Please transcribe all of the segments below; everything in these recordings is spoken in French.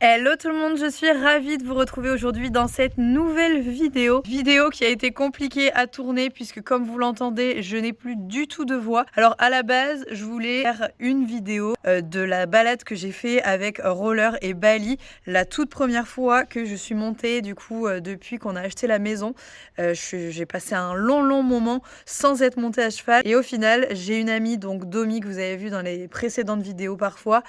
Hello tout le monde, je suis ravie de vous retrouver aujourd'hui dans cette nouvelle vidéo. Vidéo qui a été compliquée à tourner puisque comme vous l'entendez, je n'ai plus du tout de voix. Alors à la base, je voulais faire une vidéo de la balade que j'ai fait avec Roller et Bali, la toute première fois que je suis montée du coup depuis qu'on a acheté la maison. J'ai passé un long moment sans être montée à cheval et au final, j'ai une amie, donc Domi, que vous avez vu dans les précédentes vidéos parfois,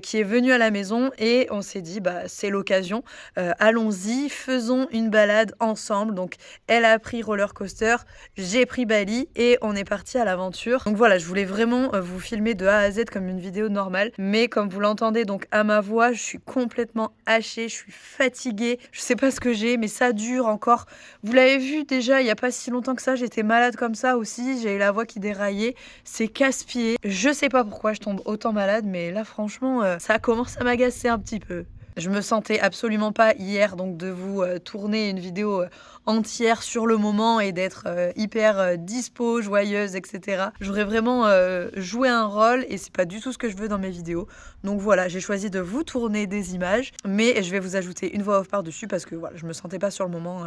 qui est venue à la maison et on s'est dit bah c'est l'occasion, allons-y, faisons une balade ensemble. Donc elle a pris roller coaster, j'ai pris Bali et on est parti à l'aventure. Donc voilà, je voulais vraiment vous filmer de A à Z comme une vidéo normale, mais comme vous l'entendez donc à ma voix, je suis complètement hachée, je suis fatiguée, je sais pas ce que j'ai, mais ça dure encore. Vous l'avez vu déjà, il y a pas si longtemps que ça, j'étais malade comme ça aussi, j'ai eu la voix qui déraillait, c'est casse-pied. Je sais pas pourquoi je tombe autant malade, mais là franchement, ça commence à m'agacer un petit peu. Je me sentais absolument pas hier donc de vous tourner une vidéo entière sur le moment et d'être hyper dispo, joyeuse, etc. J'aurais vraiment joué un rôle et c'est pas du tout ce que je veux dans mes vidéos. Donc voilà, j'ai choisi de vous tourner des images, mais je vais vous ajouter une voix off par-dessus parce que voilà, je me sentais pas sur le moment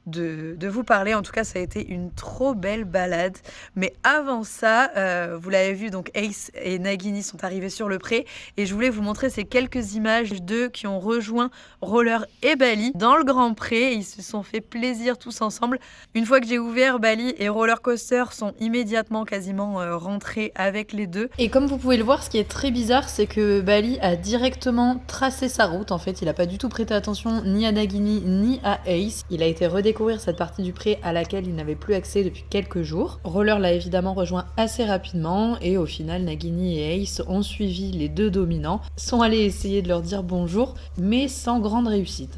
de vous parler. En tout cas, ça a été une trop belle balade. Mais avant ça, vous l'avez vu, donc Ace et Nagini sont arrivés sur le pré et je voulais vous montrer ces quelques images d'eux qui ont rejoint Roller et Bali dans le Grand Pré. Ils se sont fait plaisir tous ensemble. Une fois que j'ai ouvert, Bali et Roller Coaster sont immédiatement quasiment rentrés avec les deux. Et comme vous pouvez le voir, ce qui est très bizarre, c'est que Bali a directement tracé sa route. En fait, il n'a pas du tout prêté attention ni à Nagini ni à Ace. Il a été redécouvrir cette partie du pré à laquelle il n'avait plus accès depuis quelques jours. Roller l'a évidemment rejoint assez rapidement et au final, Nagini et Ace ont suivi les deux dominants, sont allés essayer de leur dire bonjour, mais sans grande réussite.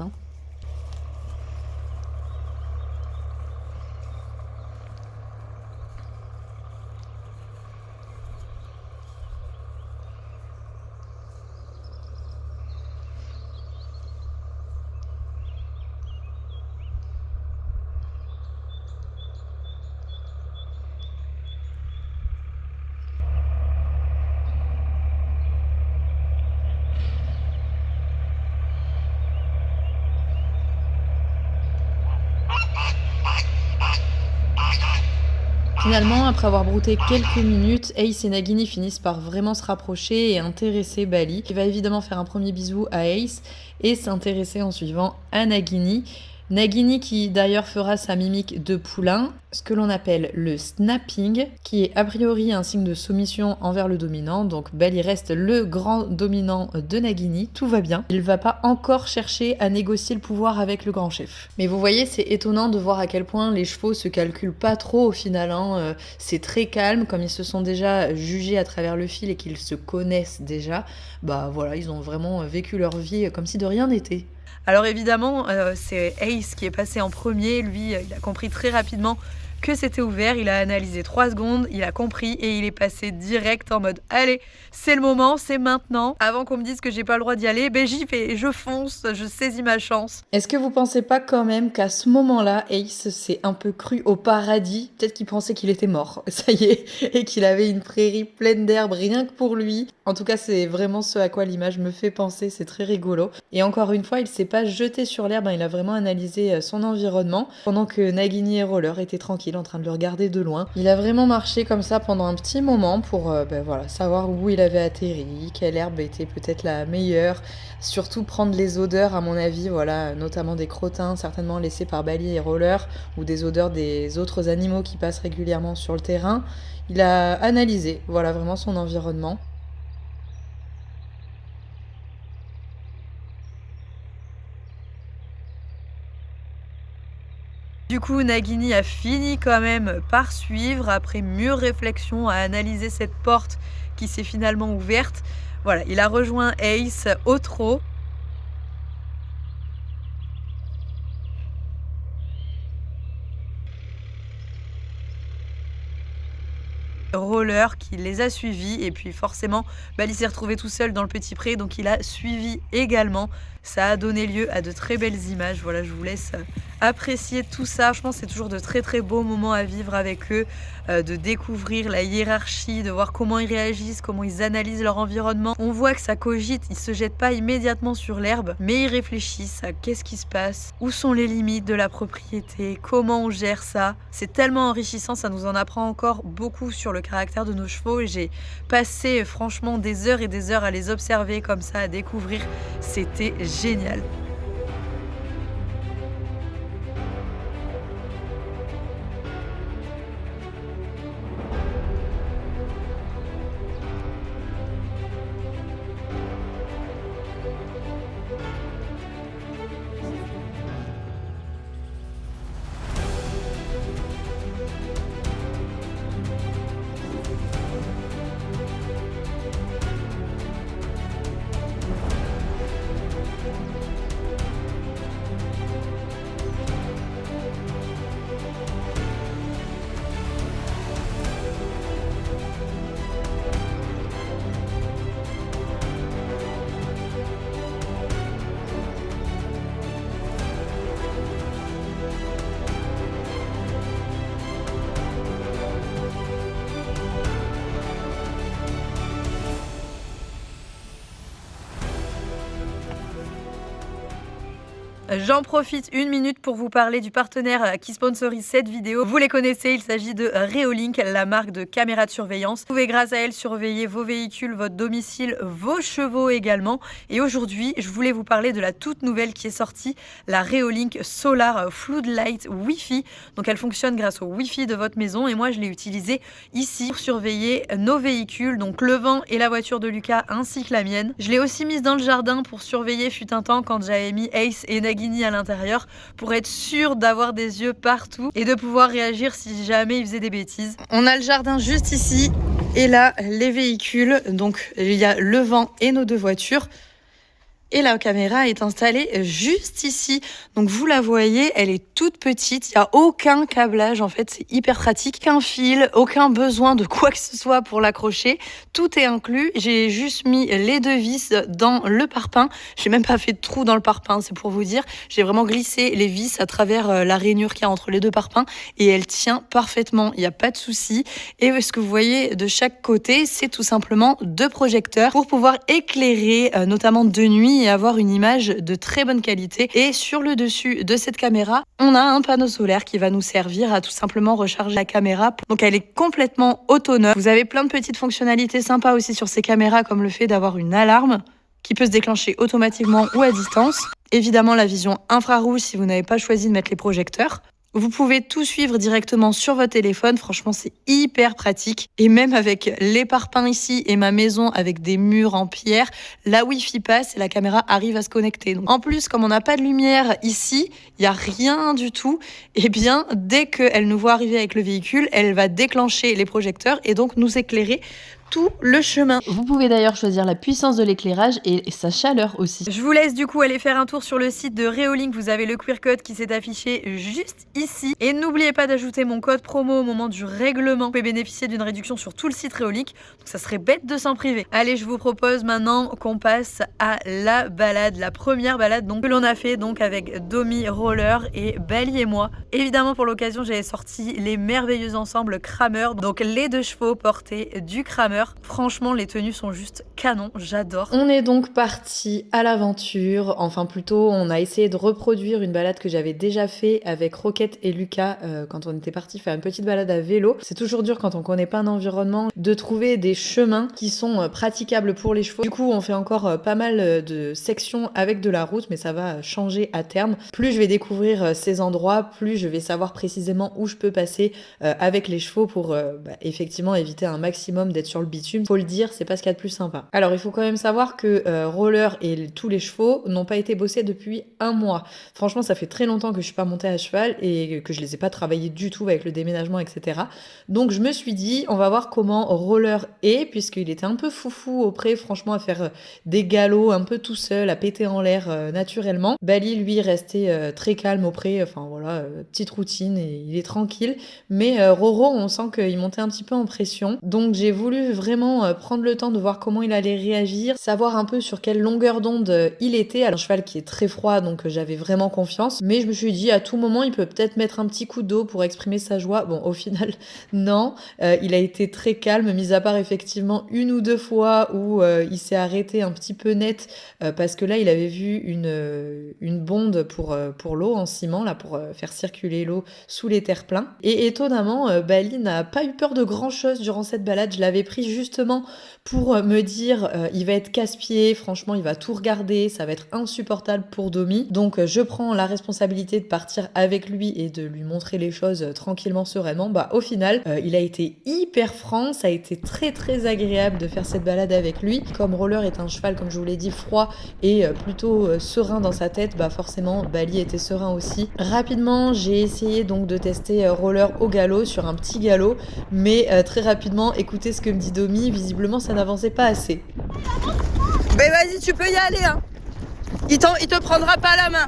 Finalement, après avoir brouté quelques minutes, Ace et Nagini finissent par vraiment se rapprocher et intéresser Bali, qui va évidemment faire un premier bisou à Ace et s'intéresser en suivant à Nagini. Nagini qui d'ailleurs fera sa mimique de poulain, ce que l'on appelle le snapping, qui est a priori un signe de soumission envers le dominant. Donc Bali reste le grand dominant de Nagini, tout va bien. Il va pas encore chercher à négocier le pouvoir avec le grand chef. Mais vous voyez, c'est étonnant de voir à quel point les chevaux se calculent pas trop au final. C'est très calme, comme ils se sont déjà jugés à travers le fil et qu'ils se connaissent déjà. Bah voilà, ils ont vraiment vécu leur vie comme si de rien n'était. Alors évidemment, c'est Ace qui est passé en premier. Lui, il a compris très rapidement que c'était ouvert. Il a analysé 3 secondes, il a compris et il est passé direct en mode « Allez, c'est le moment, c'est maintenant ». Avant qu'on me dise que j'ai pas le droit d'y aller, ben j'y vais, je fonce, je saisis ma chance. Est-ce que vous pensez pas quand même qu'à ce moment-là, Ace s'est un peu cru au paradis? Peut-être qu'il pensait qu'il était mort, ça y est, et qu'il avait une prairie pleine d'herbe rien que pour lui. En tout cas, c'est vraiment ce à quoi l'image me fait penser, c'est très rigolo. Et encore une fois, il s'est pas jeté sur l'herbe, il a vraiment analysé son environnement, pendant que Nagini et Roller étaient tranquilles en train de le regarder de loin. Il a vraiment marché comme ça pendant un petit moment pour voilà, savoir où il avait atterri, quelle herbe était peut-être la meilleure, surtout prendre les odeurs à mon avis, voilà, notamment des crottins certainement laissés par Bali et Roller, ou des odeurs des autres animaux qui passent régulièrement sur le terrain. Il a analysé, voilà, vraiment son environnement. Du coup, Nagini a fini quand même par suivre, après mûre réflexion, à analyser cette porte qui s'est finalement ouverte. Voilà, il a rejoint Ace au trot. Roller qui les a suivis et puis forcément il s'est retrouvé tout seul dans le petit pré donc il a suivi également. Ça a donné lieu à de très belles images. Voilà, je vous laisse apprécier tout ça. Je pense que c'est toujours de très très beaux moments à vivre avec eux, de découvrir la hiérarchie, de voir comment ils réagissent, comment ils analysent leur environnement. On voit que ça cogite, ils se jettent pas immédiatement sur l'herbe, mais ils réfléchissent à qu'est-ce qui se passe, où sont les limites de la propriété, comment on gère ça. C'est tellement enrichissant, ça nous en apprend encore beaucoup sur le caractère de nos chevaux et j'ai passé franchement des heures et des heures à les observer comme ça, à découvrir. C'était génial. J'en profite une minute pour vous parler du partenaire qui sponsorise cette vidéo. Vous les connaissez, il s'agit de Reolink, la marque de caméras de surveillance. Vous pouvez grâce à elle surveiller vos véhicules, votre domicile, vos chevaux également. Et aujourd'hui, je voulais vous parler de la toute nouvelle qui est sortie, la Reolink Solar Floodlight Wi-Fi. Donc elle fonctionne grâce au Wi-Fi de votre maison et moi je l'ai utilisée ici pour surveiller nos véhicules, donc le vent et la voiture de Lucas ainsi que la mienne. Je l'ai aussi mise dans le jardin pour surveiller fut un temps quand j'avais mis Ace et Nagini à l'intérieur pour être sûr d'avoir des yeux partout et de pouvoir réagir si jamais il faisait des bêtises. On a le jardin juste ici et là les véhicules, donc il y a le vent et nos deux voitures. Et la caméra est installée juste ici. Donc vous la voyez, elle est toute petite. Il n'y a aucun câblage en fait, c'est hyper pratique. Aucun fil, aucun besoin de quoi que ce soit pour l'accrocher. Tout est inclus. J'ai juste mis les deux vis dans le parpaing. J'ai même pas fait de trou dans le parpaing, c'est pour vous dire. J'ai vraiment glissé les vis à travers la rainure qu'il y a entre les deux parpaings et elle tient parfaitement. Il n'y a pas de souci. Et ce que vous voyez de chaque côté, c'est tout simplement deux projecteurs pour pouvoir éclairer, notamment de nuit, et avoir une image de très bonne qualité. Et sur le dessus de cette caméra, on a un panneau solaire qui va nous servir à tout simplement recharger la caméra. Donc elle est complètement autonome. Vous avez plein de petites fonctionnalités sympas aussi sur ces caméras, comme le fait d'avoir une alarme qui peut se déclencher automatiquement ou à distance. Évidemment la vision infrarouge si vous n'avez pas choisi de mettre les projecteurs. Vous pouvez tout suivre directement sur votre téléphone. Franchement, c'est hyper pratique. Et même avec les parpaings ici et ma maison avec des murs en pierre, la Wi-Fi passe et la caméra arrive à se connecter. Donc, en plus, comme on n'a pas de lumière ici, il n'y a rien du tout. Et bien, dès qu'elle nous voit arriver avec le véhicule, elle va déclencher les projecteurs et donc nous éclairer tout le chemin. Vous pouvez d'ailleurs choisir la puissance de l'éclairage et sa chaleur aussi. Je vous laisse du coup aller faire un tour sur le site de Reolink. Vous avez le QR code qui s'est affiché juste ici. Et n'oubliez pas d'ajouter mon code promo au moment du règlement. Vous pouvez bénéficier d'une réduction sur tout le site Reolink. Donc ça serait bête de s'en priver. Allez, je vous propose maintenant qu'on passe à la balade. La première balade donc, que l'on a fait donc avec Domi, Roller et Bali et moi. Évidemment pour l'occasion j'avais sorti les merveilleux ensembles Kramer. Donc les deux chevaux portés du Kramer. Franchement, les tenues sont juste canon, j'adore. On est donc parti à l'aventure, enfin plutôt on a essayé de reproduire une balade que j'avais déjà fait avec Roquette et Lucas quand on était parti faire une petite balade à vélo. C'est toujours dur quand on connaît pas un environnement de trouver des chemins qui sont praticables pour les chevaux. Du coup, on fait encore pas mal de sections avec de la route, mais ça va changer à terme. Plus je vais découvrir ces endroits, plus je vais savoir précisément où je peux passer avec les chevaux pour effectivement éviter un maximum d'être sur le bitume. Faut le dire, c'est pas ce qu'il y a de plus sympa. Alors il faut quand même savoir que Roller et tous les chevaux n'ont pas été bossés depuis 1 mois. Franchement, ça fait très longtemps que je suis pas montée à cheval et que je les ai pas travaillés du tout avec le déménagement, etc. Donc je me suis dit, on va voir comment Roller est, puisqu'il était un peu foufou au pré, franchement, à faire des galops un peu tout seul, à péter en l'air naturellement. Bali, lui, restait très calme au pré, enfin voilà, petite routine et il est tranquille. Mais Roro, on sent qu'il montait un petit peu en pression. Donc j'ai voulu vraiment prendre le temps de voir comment il allait réagir, savoir un peu sur quelle longueur d'onde il était. Alors, un cheval qui est très froid, donc j'avais vraiment confiance. Mais je me suis dit, à tout moment, il peut peut-être mettre un petit coup d'eau pour exprimer sa joie. Bon, au final, non. Il a été très calme, mis à part effectivement une ou deux fois où il s'est arrêté un petit peu net parce que là, il avait vu une bonde pour l'eau en ciment, là, pour faire circuler l'eau sous les terre-pleins. Et étonnamment, Bali n'a pas eu peur de grand-chose durant cette balade. Je l'avais pris justement pour me dire, il va être casse-pied, franchement, il va tout regarder, ça va être insupportable pour Domi. Donc, je prends la responsabilité de partir avec lui et de lui montrer les choses tranquillement, sereinement. Bah, au final, il a été hyper franc, ça a été très très agréable de faire cette balade avec lui. Comme Roller est un cheval, comme je vous l'ai dit, froid et plutôt serein dans sa tête, bah forcément, Bali était serein aussi. Rapidement, j'ai essayé donc de tester Roller au galop, sur un petit galop, mais très rapidement, écoutez ce que me dit Domi, visiblement ça n'avançait pas assez. Ben vas-y, tu peux y aller, hein. Il te prendra pas la main.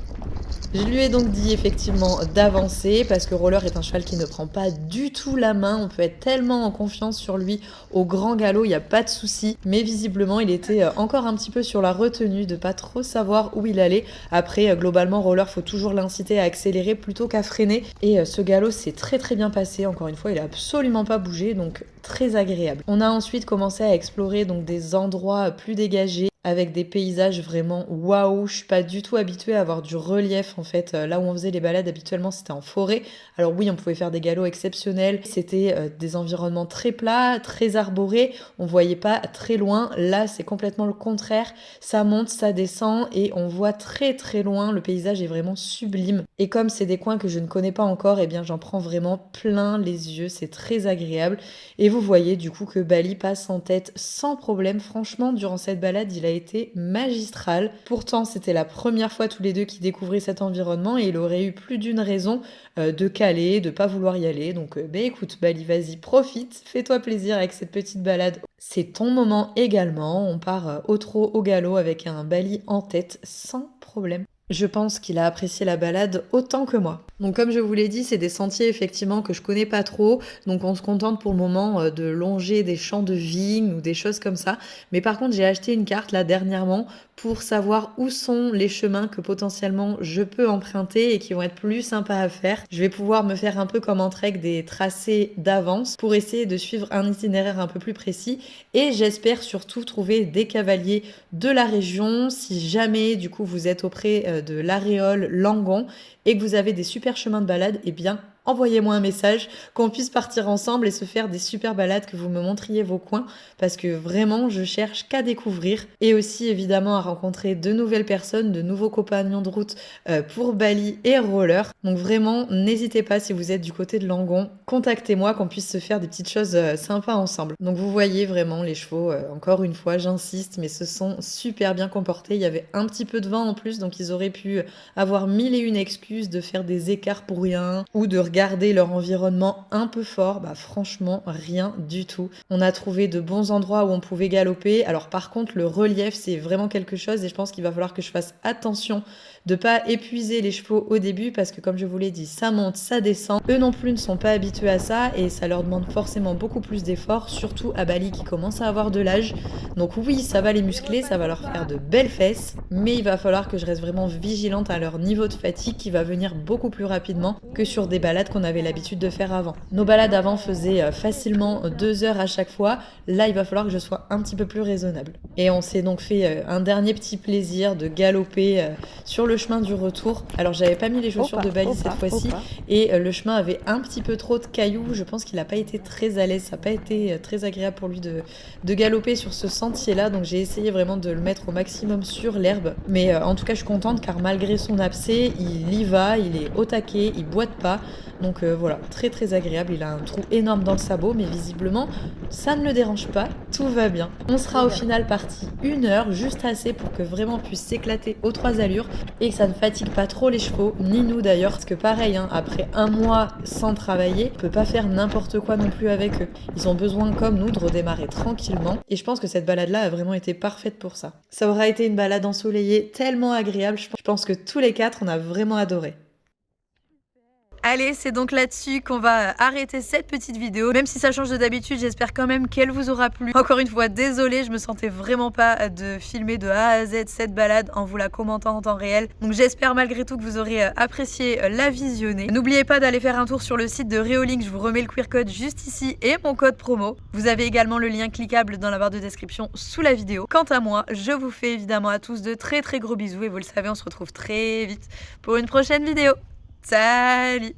Je lui ai donc dit effectivement d'avancer parce que Roller est un cheval qui ne prend pas du tout la main. On peut être tellement en confiance sur lui au grand galop, il n'y a pas de souci. Mais visiblement, il était encore un petit peu sur la retenue de pas trop savoir où il allait. Après, globalement, Roller, faut toujours l'inciter à accélérer plutôt qu'à freiner. Et ce galop s'est très très bien passé. Encore une fois, il a absolument pas bougé, donc très agréable. On a ensuite commencé à explorer donc des endroits plus dégagés, avec des paysages vraiment waouh. Je suis pas du tout habituée à avoir du relief en fait. Là où on faisait les balades habituellement, c'était en forêt. Alors oui, on pouvait faire des galops exceptionnels. C'était des environnements très plats, très arborés. On voyait pas très loin. Là, c'est complètement le contraire. Ça monte, ça descend et on voit très très loin. Le paysage est vraiment sublime. Et comme c'est des coins que je ne connais pas encore, eh bien j'en prends vraiment plein les yeux. C'est très agréable. Et vous voyez du coup que Bali passe en tête sans problème. Franchement, durant cette balade, il a été magistral. Pourtant, c'était la première fois tous les deux qu'ils découvraient cet environnement et il aurait eu plus d'une raison de caler, de pas vouloir y aller. Donc, écoute, Bali, vas-y, profite, fais-toi plaisir avec cette petite balade. C'est ton moment également. On part au trot, au galop avec un Bali en tête sans problème. Je pense qu'il a apprécié la balade autant que moi. Donc comme je vous l'ai dit, c'est des sentiers effectivement que je connais pas trop. Donc on se contente pour le moment de longer des champs de vignes ou des choses comme ça. Mais par contre, j'ai acheté une carte là dernièrement pour savoir où sont les chemins que potentiellement je peux emprunter et qui vont être plus sympas à faire. Je vais pouvoir me faire un peu comme en trek des tracés d'avance pour essayer de suivre un itinéraire un peu plus précis. Et j'espère surtout trouver des cavaliers de la région. Si jamais du coup vous êtes auprès de l'Aréole Langon et que vous avez des super chemins de balade, eh bien envoyez-moi un message, qu'on puisse partir ensemble et se faire des super balades, que vous me montriez vos coins, parce que vraiment, je cherche qu'à découvrir et aussi évidemment à rencontrer de nouvelles personnes, de nouveaux compagnons de route pour Bali et Roller. Donc vraiment, n'hésitez pas si vous êtes du côté de Langon, contactez-moi qu'on puisse se faire des petites choses sympas ensemble. Donc vous voyez vraiment les chevaux, encore une fois, j'insiste, mais se sont super bien comportés. Il y avait un petit peu de vent en plus, donc ils auraient pu avoir mille et une excuses de faire des écarts pour rien ou de regarder leur environnement un peu fort. Bah franchement, rien du tout. On a trouvé de bons endroits où on pouvait galoper. Alors par contre, le relief, c'est vraiment quelque chose et je pense qu'il va falloir que je fasse attention de pas épuiser les chevaux au début parce que comme je vous l'ai dit, ça monte, ça descend. Eux non plus ne sont pas habitués à ça et ça leur demande forcément beaucoup plus d'efforts, surtout à Bali qui commence à avoir de l'âge. Donc oui, ça va les muscler, ça va leur faire de belles fesses, mais il va falloir que je reste vraiment vigilante à leur niveau de fatigue qui va venir beaucoup plus rapidement que sur des balades qu'on avait l'habitude de faire avant. Nos balades avant faisaient facilement 2 heures à chaque fois. Là, il va falloir que je sois un petit peu plus raisonnable. Et on s'est donc fait un dernier petit plaisir de galoper sur le chemin du retour. Alors, j'avais pas mis les chaussures de Bali cette fois-ci et le chemin avait un petit peu trop de cailloux. Je pense qu'il n'a pas été très à l'aise. Ça n'a pas été très agréable pour lui de galoper sur ce sentier-là. Donc, j'ai essayé vraiment de le mettre au maximum sur l'herbe. Mais en tout cas, je suis contente car malgré son abcès, il y va, il est au taquet, il boite pas. Donc voilà, très très agréable. Il a un trou énorme dans le sabot, mais visiblement, ça ne le dérange pas. Tout va bien. On sera au final parti 1 heure, juste assez pour que vraiment on puisse s'éclater aux 3 allures et que ça ne fatigue pas trop les chevaux, ni nous d'ailleurs. Parce que pareil, hein, après 1 mois sans travailler, on peut pas faire n'importe quoi non plus avec eux. Ils ont besoin, comme nous, de redémarrer tranquillement. Et je pense que cette balade-là a vraiment été parfaite pour ça. Ça aura été une balade ensoleillée tellement agréable. Je pense que tous les 4, on a vraiment adoré. Allez, c'est donc là-dessus qu'on va arrêter cette petite vidéo. Même si ça change de d'habitude, j'espère quand même qu'elle vous aura plu. Encore une fois, désolée, je me sentais vraiment pas de filmer de A à Z cette balade en vous la commentant en temps réel. Donc j'espère malgré tout que vous aurez apprécié la visionner. N'oubliez pas d'aller faire un tour sur le site de Reolink, je vous remets le QR code juste ici et mon code promo. Vous avez également le lien cliquable dans la barre de description sous la vidéo. Quant à moi, je vous fais évidemment à tous de très gros bisous et vous le savez, on se retrouve très vite pour une prochaine vidéo. Salut!